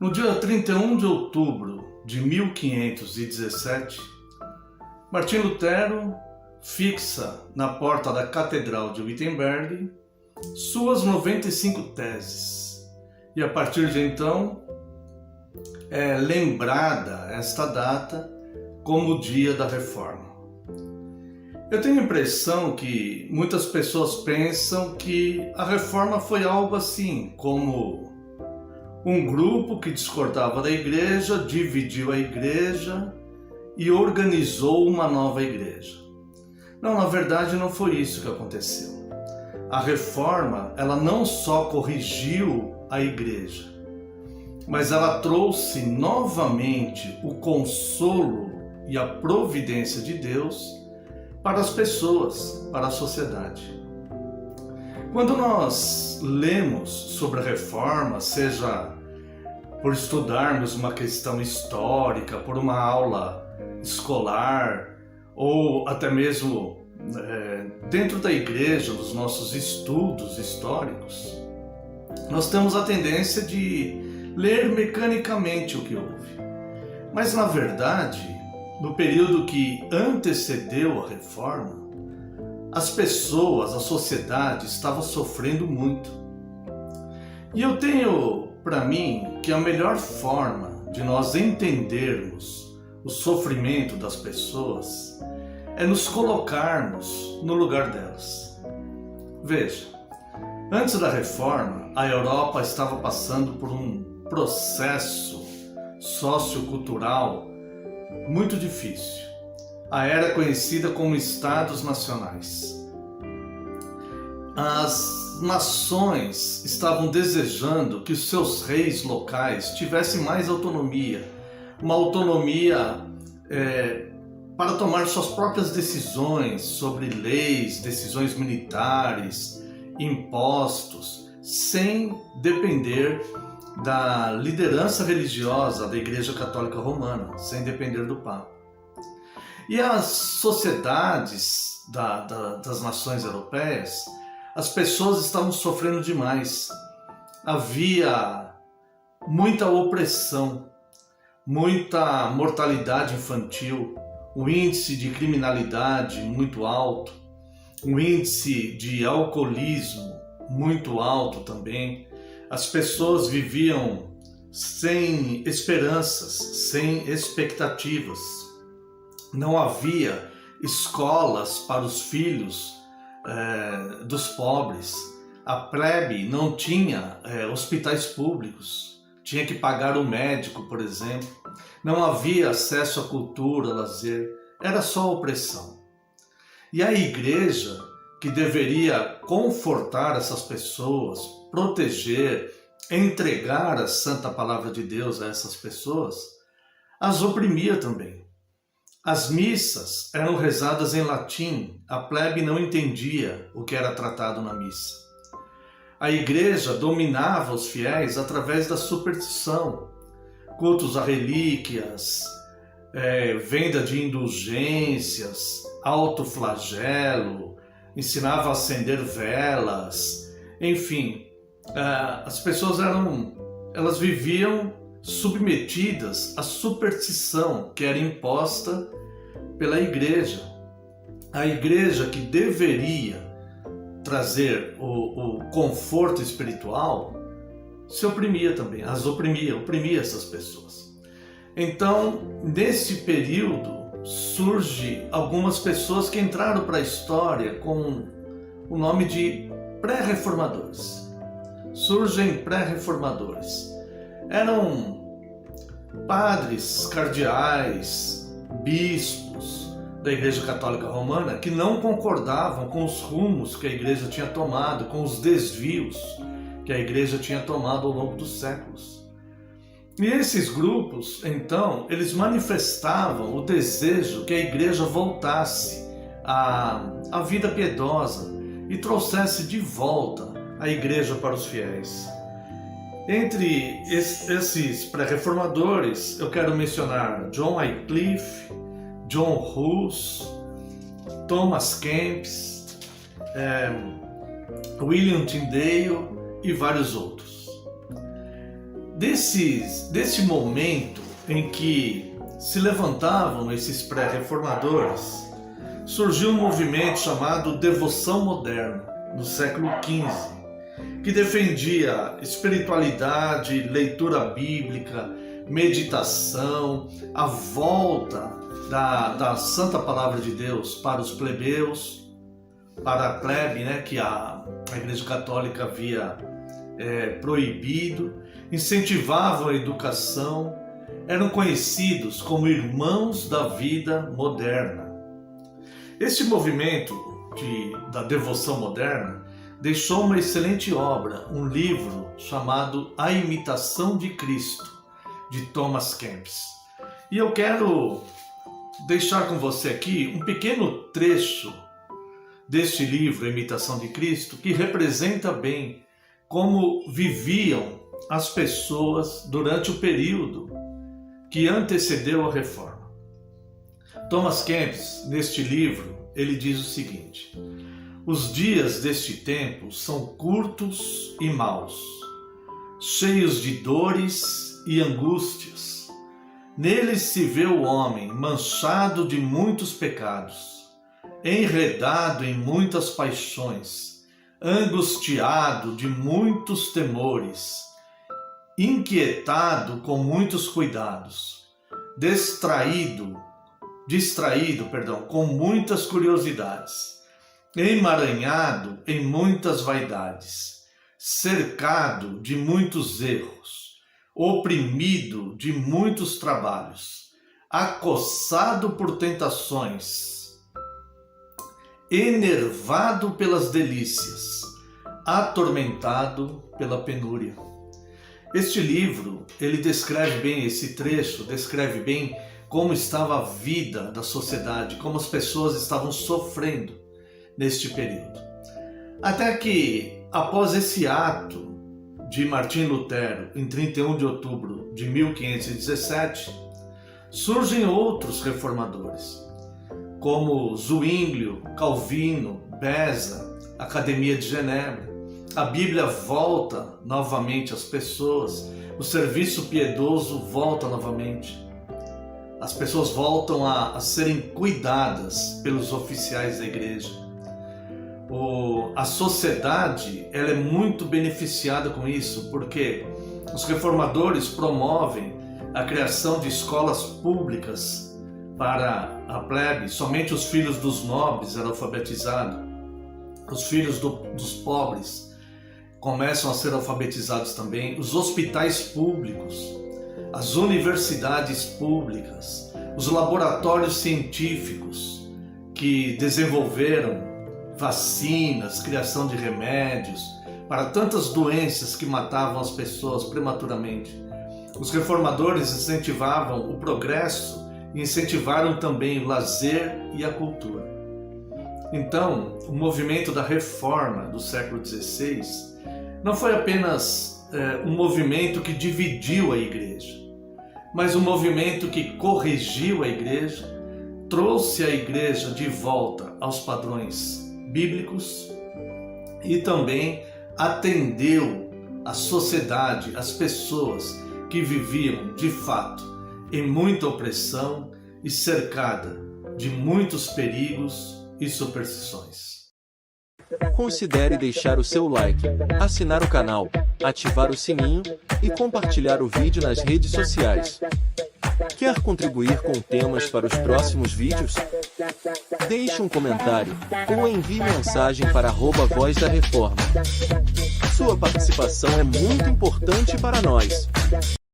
No dia 31 de outubro de 1517, Martim Lutero fixa na porta da Catedral de Wittenberg suas 95 teses. E a partir de então é lembrada esta data como o dia da Reforma. Eu tenho a impressão que muitas pessoas pensam que a Reforma foi algo assim, como um grupo que discordava da igreja, dividiu a igreja e organizou uma nova igreja. Não, na verdade não foi isso que aconteceu. A Reforma, ela não só corrigiu a igreja, mas ela trouxe novamente o consolo e a providência de Deus para as pessoas, para a sociedade. Quando nós lemos sobre a Reforma, seja por estudarmos uma questão histórica, por uma aula escolar, ou até mesmo dentro da igreja, nos nossos estudos históricos, nós temos a tendência de ler mecanicamente o que houve. Mas, na verdade, no período que antecedeu a Reforma, as pessoas, a sociedade estava sofrendo muito. E eu tenho para mim que a melhor forma de nós entendermos o sofrimento das pessoas é nos colocarmos no lugar delas. Veja, antes da Reforma, a Europa estava passando por um processo sociocultural muito difícil. A era conhecida como Estados Nacionais. As nações estavam desejando que os seus reis locais tivessem mais autonomia, uma autonomia para tomar suas próprias decisões sobre leis, decisões militares, impostos, sem depender da liderança religiosa da Igreja Católica Romana, sem depender do Papa. E as sociedades das nações europeias, as pessoas estavam sofrendo demais. Havia muita opressão, muita mortalidade infantil, um índice de criminalidade muito alto, um índice de alcoolismo muito alto também. As pessoas viviam sem esperanças, sem expectativas. Não havia escolas para os filhos dos pobres. A plebe não tinha hospitais públicos. Tinha que pagar o médico, por exemplo. Não havia acesso à cultura, lazer. Era só opressão. E a igreja, que deveria confortar essas pessoas, proteger, entregar a santa palavra de Deus a essas pessoas, as oprimia também. As missas eram rezadas em latim, a plebe não entendia o que era tratado na missa. A igreja dominava os fiéis através da superstição, cultos a relíquias, venda de indulgências, autoflagelo, ensinava a acender velas, enfim, as pessoas elas viviam submetidas à superstição que era imposta pela igreja. A igreja, que deveria trazer o conforto espiritual, se oprimia também, oprimia essas pessoas. Então, nesse período, surge algumas pessoas que entraram para a história com o nome de pré-reformadores. Surgem pré-reformadores. Eram padres, cardeais, bispos da Igreja Católica Romana que não concordavam com os rumos que a Igreja tinha tomado, com os desvios que a Igreja tinha tomado ao longo dos séculos. E esses grupos, então, eles manifestavam o desejo que a Igreja voltasse à vida piedosa e trouxesse de volta a Igreja para os fiéis. Entre esses pré-reformadores, eu quero mencionar John Wycliffe, John Hus, Thomas Kempis, William Tyndale e vários outros. Desse momento em que se levantavam esses pré-reformadores, surgiu um movimento chamado Devoção Moderna, no século XV, que defendia espiritualidade, leitura bíblica, meditação, a volta da Santa Palavra de Deus para os plebeus, para a plebe, que a Igreja Católica havia proibido, incentivavam a educação, eram conhecidos como irmãos da vida moderna. Este movimento da devoção moderna deixou uma excelente obra, um livro chamado A Imitação de Cristo, de Thomas Kempis. E eu quero deixar com você aqui um pequeno trecho deste livro, A Imitação de Cristo, que representa bem como viviam as pessoas durante o período que antecedeu a Reforma. Thomas Kempis, neste livro, ele diz o seguinte: os dias deste tempo são curtos e maus, cheios de dores e angústias. Neles se vê o homem manchado de muitos pecados, enredado em muitas paixões, angustiado de muitos temores, inquietado com muitos cuidados, distraído com muitas curiosidades, emaranhado em muitas vaidades, cercado de muitos erros, oprimido de muitos trabalhos, acossado por tentações, enervado pelas delícias, atormentado pela penúria. Este livro, ele descreve bem, esse trecho descreve bem como estava a vida da sociedade, como as pessoas estavam sofrendo neste período. Até que, após esse ato de Martim Lutero, em 31 de outubro de 1517, surgem outros reformadores, como Zwinglio, Calvino, Beza, Academia de Genebra. A Bíblia volta novamente às pessoas, o serviço piedoso volta novamente. As pessoas voltam a serem cuidadas pelos oficiais da igreja. A sociedade ela é muito beneficiada com isso, porque os reformadores promovem a criação de escolas públicas para a plebe. Somente os filhos dos nobres eram alfabetizados. Os filhos dos pobres começam a ser alfabetizados também. Os hospitais públicos, as universidades públicas, os laboratórios científicos que desenvolveram vacinas, criação de remédios para tantas doenças que matavam as pessoas prematuramente. Os reformadores incentivavam o progresso e incentivaram também o lazer e a cultura. Então, o movimento da Reforma do século XVI não foi apenas um movimento que dividiu a igreja, mas um movimento que corrigiu a igreja, trouxe a igreja de volta aos padrões bíblicos e também atendeu a sociedade, as pessoas que viviam de fato em muita opressão e cercada de muitos perigos e superstições. Considere deixar o seu like, assinar o canal, ativar o sininho e compartilhar o vídeo nas redes sociais. Quer contribuir com temas para os próximos vídeos? Deixe um comentário ou envie mensagem para @Voz da Reforma. Sua participação é muito importante para nós.